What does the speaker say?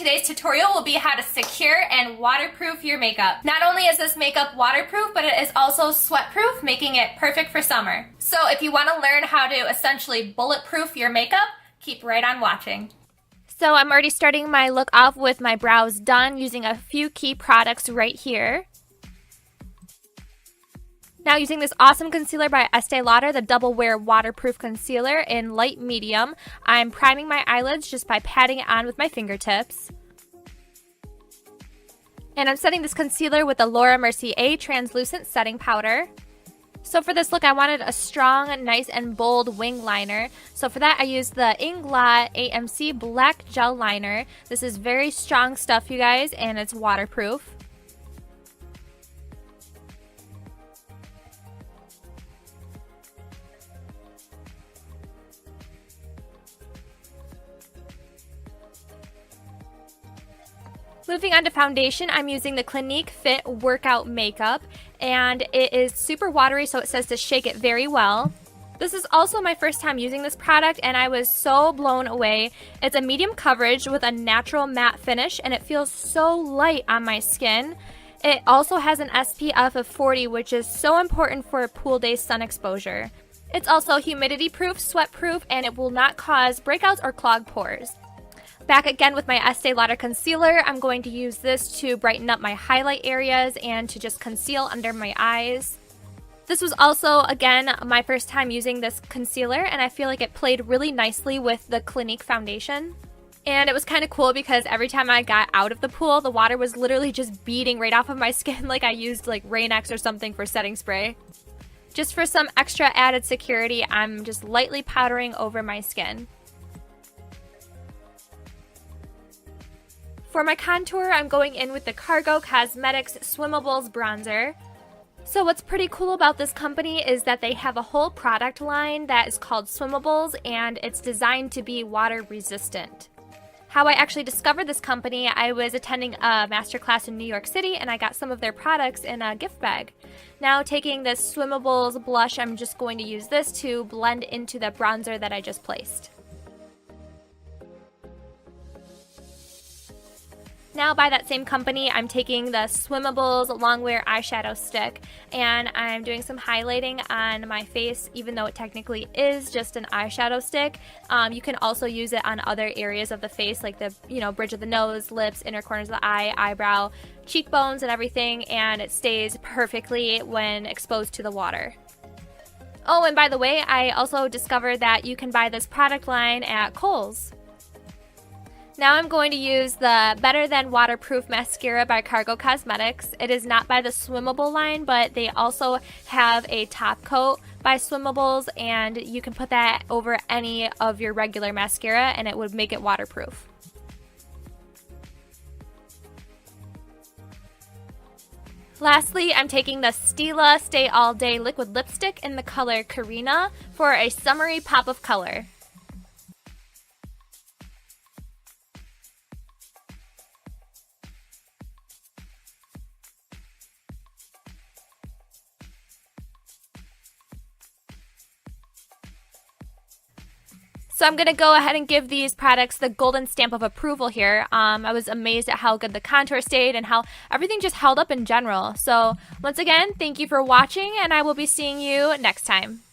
today's tutorial will be how to secure and waterproof your makeup. Not only is this makeup waterproof, but it is also sweat-proof, making it perfect for summer. So if you want to learn how to essentially bulletproof your makeup, keep right on watching. So I'm already starting my look off with my brows done using a few key products right here. Now using this awesome concealer by Estee Lauder, the Double Wear Waterproof Concealer in light medium, I'm priming my eyelids just by patting it on with my fingertips. And I'm setting this concealer with the Laura Mercier Translucent Setting Powder. So for this look, I wanted a strong, nice, and bold wing liner. So for that, I used the Inglot AMC Black Gel Liner. This is very strong stuff, you guys, and it's waterproof. Moving on to foundation, I'm using the Clinique Fit Workout Makeup, and it is super watery, so it says to shake it very well. This is also my first time using this product, and I was so blown away. It's a medium coverage with a natural matte finish, and it feels so light on my skin. It also has an SPF of 40, which is so important for a pool day sun exposure. It's also humidity-proof, sweat-proof, and it will not cause breakouts or clogged pores. Back again with my Estee Lauder concealer, I'm going to use this to brighten up my highlight areas and to just conceal under my eyes. This was also, again, my first time using this concealer, and I feel like it played really nicely with the Clinique foundation. And it was kind of cool because every time I got out of the pool, the water was literally just beating right off of my skin like I used like Rain-X or something for setting spray. Just for some extra added security, I'm just lightly powdering over my skin. For my contour, I'm going in with the Cargo Cosmetics Swimmables Bronzer. So what's pretty cool about this company is that they have a whole product line that is called Swimmables, and it's designed to be water resistant. How I actually discovered this company, I was attending a masterclass in New York City, and I got some of their products in a gift bag. Now taking this Swimmables blush, I'm just going to use this to blend into the bronzer that I just placed. Now by that same company, I'm taking the Swimmables Longwear Eyeshadow Stick, and I'm doing some highlighting on my face, even though it technically is just an eyeshadow stick. You can also use it on other areas of the face, like the bridge of the nose, lips, inner corners of the eye, eyebrow, cheekbones, and everything, and it stays perfectly when exposed to the water. Oh, and by the way, I also discovered that you can buy this product line at Kohl's. Now I'm going to use the Better Than Waterproof Mascara by Cargo Cosmetics. It is not by the Swimmable line, but they also have a top coat by Swimmables, and you can put that over any of your regular mascara and it would make it waterproof. Lastly, I'm taking the Stila Stay All Day Liquid Lipstick in the color Karina for a summery pop of color. So I'm going to go ahead and give these products the golden stamp of approval here. I was amazed at how good the contour stayed and how everything just held up in general. So once again, thank you for watching, and I will be seeing you next time.